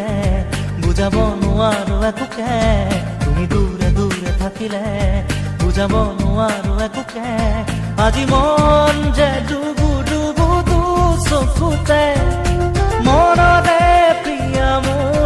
থাকিলে বুজাব নোৱাৰো একোকে তুমি দূৰে দূৰে থাকিলে বুজাব নোৱাৰো একোকে আজি মন যে ডুবু ডুবু চকুতে মনতে প্ৰিয়া মোৰ